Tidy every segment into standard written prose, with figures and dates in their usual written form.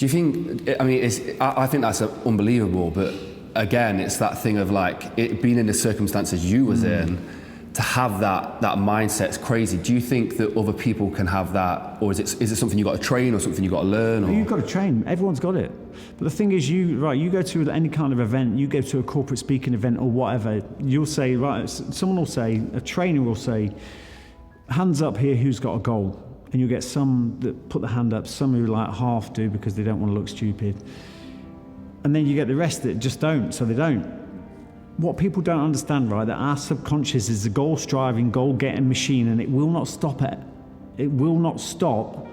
Do you think, I mean, I think that's unbelievable, but again, it's that thing of like, it being in the circumstances you was in, to have that mindset's crazy. Do you think that other people can have that, or is it something you got to train, or something you got to learn? Or? You've got to train. Everyone's got it. But the thing is, you go to any kind of event, you go to a corporate speaking event or whatever. You'll say, right, someone will say, a trainer will say, hands up here, who's got a goal? And you'll get some that put the hand up, some who like half do because they don't want to look stupid, and then you get the rest that just don't, so they don't. What people don't understand, right, that our subconscious is a goal-striving, goal-getting machine, and it will not stop it. It will not stop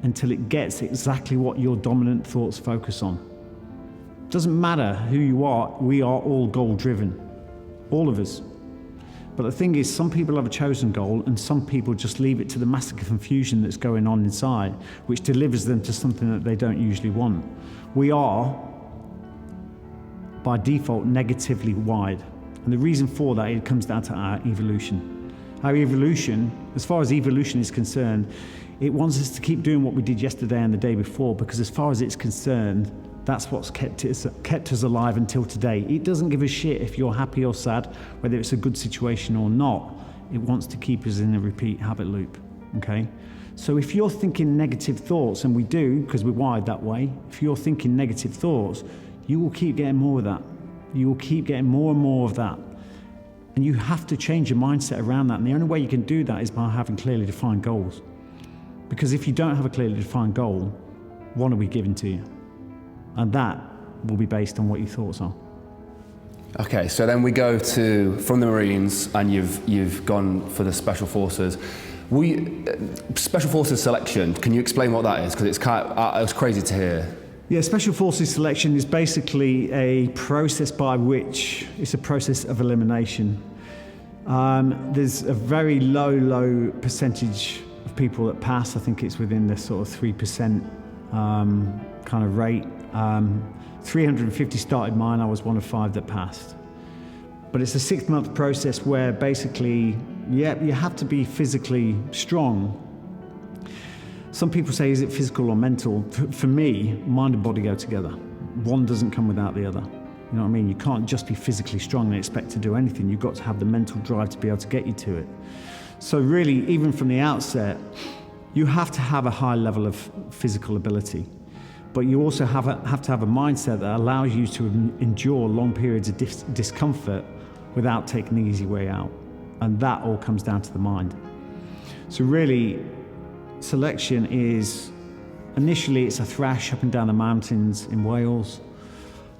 until it gets exactly what your dominant thoughts focus on. Doesn't matter who you are, we are all goal-driven, all of us. But the thing is, some people have a chosen goal, and some people just leave it to the massive confusion that's going on inside, which delivers them to something that they don't usually want. We are, by default, negatively wired. And the reason for that, it comes down to our evolution. Our evolution, as far as evolution is concerned, it wants us to keep doing what we did yesterday and the day before, because as far as it's concerned, that's what's kept us alive until today. It doesn't give a shit if you're happy or sad, whether it's a good situation or not. It wants to keep us in a repeat habit loop, okay? So if you're thinking negative thoughts, and we do, because we're wired that way, if you're thinking negative thoughts, you will keep getting more of that. You will keep getting more and more of that. And you have to change your mindset around that. And the only way you can do that is by having clearly defined goals. Because if you don't have a clearly defined goal, one will be given to you. And that will be based on what your thoughts are. Okay, so then we go from the Marines, and you've gone for the Special Forces. Special Forces selection, can you explain what that is? Because it was crazy to hear. Yeah, Special Forces selection is basically a process by which it's a process of elimination. There's a very low percentage of people that pass. I think it's within the sort of 3% kind of rate. 350 started mine. I was one of 5 that passed. But it's a 6-month process where basically, you have to be physically strong. Some people say, is it physical or mental? For me, mind and body go together. One doesn't come without the other. You know what I mean? You can't just be physically strong and expect to do anything. You've got to have the mental drive to be able to get you to it. So really, even from the outset, you have to have a high level of physical ability. But you also have to have a mindset that allows you to endure long periods of discomfort without taking the easy way out. And that all comes down to the mind. So really, selection is, initially it's a thrash up and down the mountains in Wales.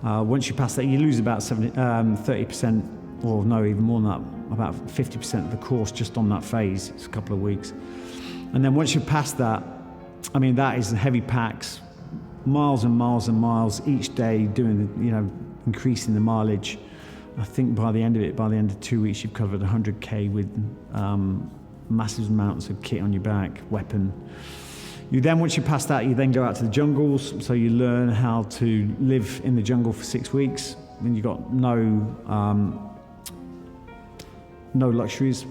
Once you pass that, you lose about 30%, or no, even more than that, about 50% of the course just on that phase. It's a couple of weeks. And then once you pass that, I mean, that is heavy packs, miles and miles and miles each day, doing, increasing the mileage. I think by the end of it, by the end of 2 weeks, you've covered 100K with massive amounts of kit on your back, weapon. Once you pass that, you then go out to the jungles, so you learn how to live in the jungle for 6 weeks. Then you've got no luxuries.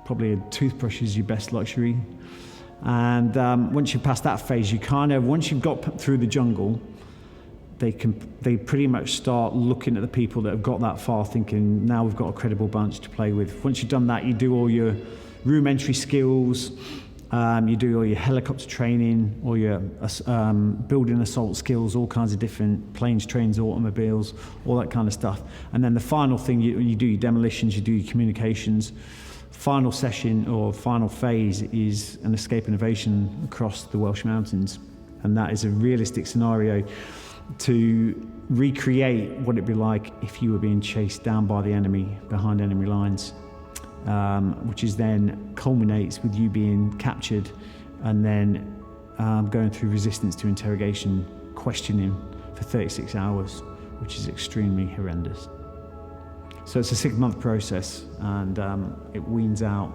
Probably a toothbrush is your best luxury. And once you pass that phase, once you've got through the jungle, they pretty much start looking at the people that have got that far, thinking, now we've got a credible bunch to play with. Once you've done that, you do all your room entry skills, you do all your helicopter training, all your building assault skills, all kinds of different planes, trains, automobiles, all that kind of stuff. And then the final thing, you do your demolitions, you do your communications. Final session or final phase is an escape and evasion across the Welsh Mountains. And that is a realistic scenario to recreate what it'd be like if you were being chased down by the enemy behind enemy lines, which is then culminates with you being captured and then going through resistance to interrogation, questioning for 36 hours, which is extremely horrendous. So it's a 6-month process, and it weans out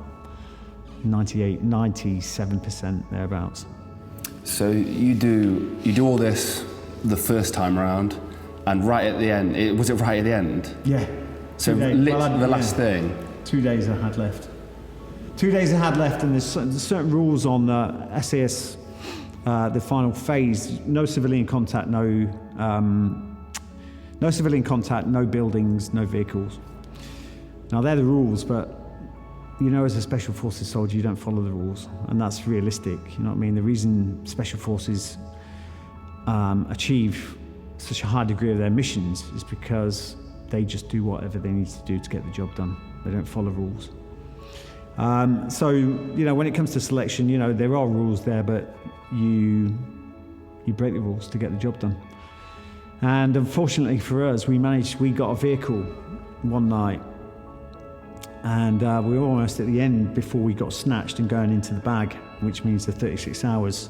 97% thereabouts. So you do all this the first time around, and right at the end, was it right at the end? Yeah. So literally the last thing. 2 days I had left. 2 days I had left, and there's certain rules on SAS the final phase, no civilian contact, no civilian contact, no buildings, no vehicles. Now they're the rules, but as a Special Forces soldier, you don't follow the rules, and that's realistic. You know what I mean? The reason Special Forces achieve such a high degree of their missions is because they just do whatever they need to do to get the job done. They don't follow rules. So when it comes to selection, there are rules there, but you break the rules to get the job done. And unfortunately for us, we got a vehicle one night, and we were almost at the end before we got snatched and going into the bag, which means the 36 hours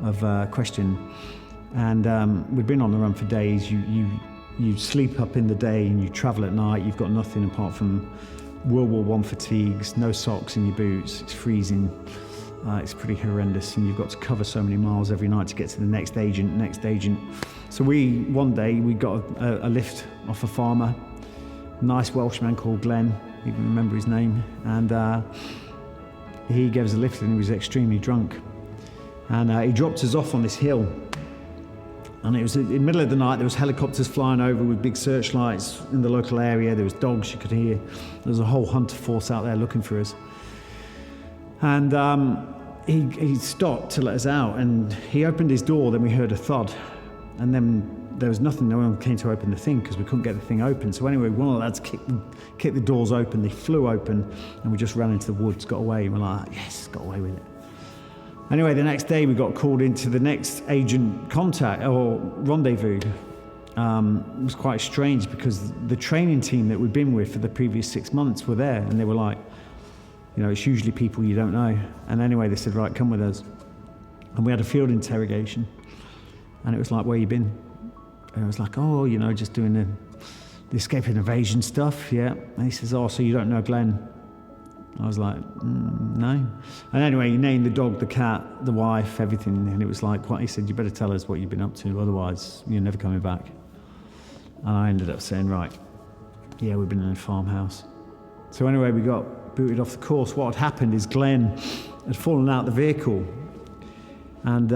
of question. And we'd been on the run for days. You sleep up in the day and you travel at night. You've got nothing apart from World War I fatigues, no socks in your boots. It's freezing. It's pretty horrendous, and you've got to cover so many miles every night to get to the next agent. So one day we got a lift off a farmer, a nice Welshman called Glenn, I even remember his name, and he gave us a lift, and he was extremely drunk. And he dropped us off on this hill. And it was in the middle of the night. There was helicopters flying over with big searchlights in the local area. There was dogs you could hear. There was a whole hunter force out there looking for us. And he stopped to let us out, and he opened his door. Then we heard a thud, and then there was nothing. No one came to open the thing because we couldn't get the thing open. So anyway, one of the lads kicked the doors open. They flew open, and we just ran into the woods, got away. And we're like, yes, got away with it. Anyway, the next day we got called into the next agent contact or rendezvous. It was quite strange because the training team that we'd been with for the previous 6 months were there, and they were like, it's usually people you don't know. And anyway, they said, right, come with us. And we had a field interrogation, and it was like, where you been? And I was like, just doing the escape and evasion stuff, yeah. And he says, oh, so you don't know Glenn? I was like, no. And anyway, he named the dog, the cat, the wife, everything. And it was like, he said, you better tell us what you've been up to, otherwise you're never coming back. And I ended up saying, right, yeah, we've been in a farmhouse. So anyway, we got booted off the course. What had happened is Glenn had fallen out the vehicle, and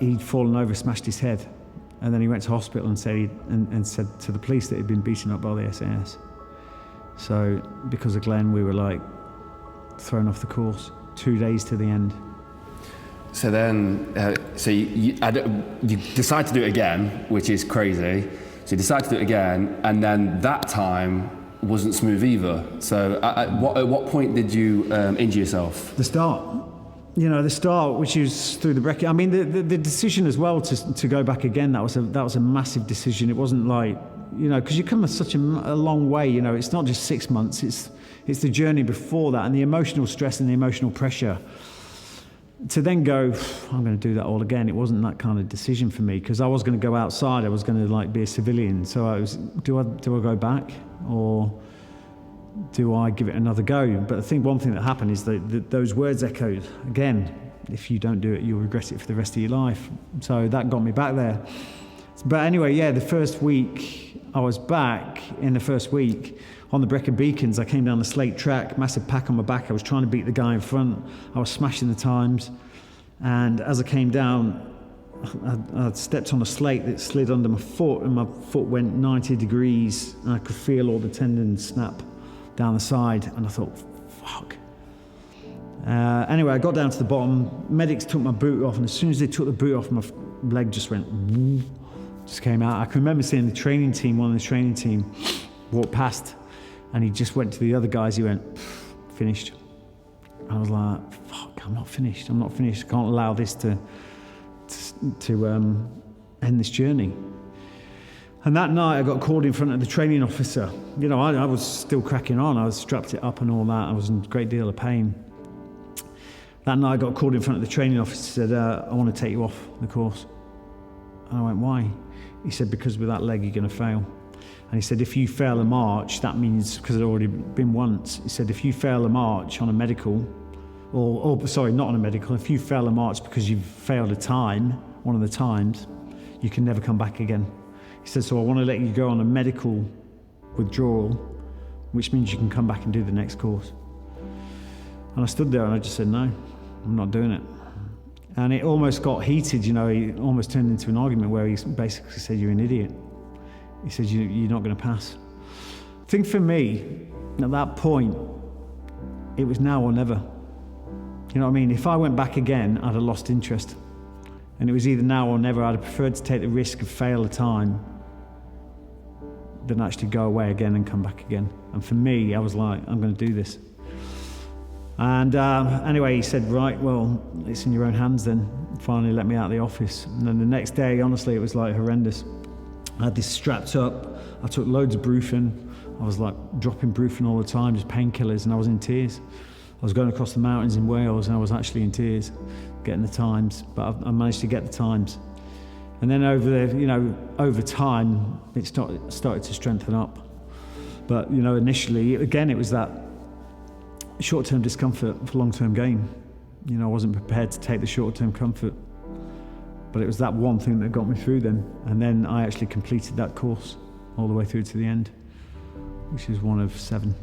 he'd fallen over, smashed his head. And then he went to hospital and said to the police that he'd been beaten up by the SAS. So because of Glenn, we were thrown off the course 2 days to the end. So then, you decide to do it again, which is crazy. So you decide to do it again, and then that time wasn't smooth either. So at what point did you injure yourself? The start, which is through the Brecon. I mean, the decision as well to go back again, that was a massive decision. It wasn't because you come such a long way. It's not just 6 months. It's the journey before that, and the emotional stress and the emotional pressure. To then go, I'm going to do that all again. It wasn't that kind of decision for me, because I was going to go outside. I was going to be a civilian. So I was, do I go back, or do I give it another go? But I think one thing that happened is that those words echoed again. If you don't do it, you'll regret it for the rest of your life. So that got me back there. But anyway, the first week I was back. In the first week on the Brecon Beacons, I came down the slate track, massive pack on my back. I was trying to beat the guy in front. I was smashing the times. And as I came down, I stepped on a slate that slid under my foot, and my foot went 90 degrees, and I could feel all the tendons snap down the side, and I thought, fuck. Anyway, I got down to the bottom. Medics took my boot off, and as soon as they took the boot off, my leg just went, just came out. I can remember seeing one of the training team walk past, and he just went to the other guys. He went, finished. And I was like, fuck, I'm not finished. I can't allow this to end this journey. And that night I got called in front of the training officer. I was still cracking on. I was strapped it up and all that. I was in a great deal of pain. That night I got called in front of the training officer, said, I want to take you off the course. And I went, why? He said, because with that leg you're going to fail. And he said, if you fail a march, that means, because it had already been once, he said, if you fail a march on a medical, not on a medical, if you fail a march because you've failed a time, one of the times, you can never come back again. He said, so I want to let you go on a medical withdrawal, which means you can come back and do the next course. And I stood there and I just said, no, I'm not doing it. And it almost got heated, you know, it almost turned into an argument where he basically said, "You're an idiot." He said, "You're not going to pass." I think for me, at that point, it was now or never. You know what I mean? If I went back again, I'd have lost interest. And it was either now or never. I'd have preferred to take the risk of fail a time than actually go away again and come back again. And for me, I was like, I'm going to do this. And anyway, he said, "Right, well, it's in your own hands then." Finally let me out of the office. And then the next day, honestly, it was like horrendous. I had this strapped up. I took loads of Brufen. I was like dropping Brufen all the time, just painkillers, and I was in tears. I was going across the mountains in Wales, and I was actually in tears, getting the times. But I managed to get the times. And then over time, it started to strengthen up. But initially, again, it was that short-term discomfort for long-term gain. I wasn't prepared to take the short-term comfort. But it was that one thing that got me through then. And then I actually completed that course all the way through to the end, which is one of 7.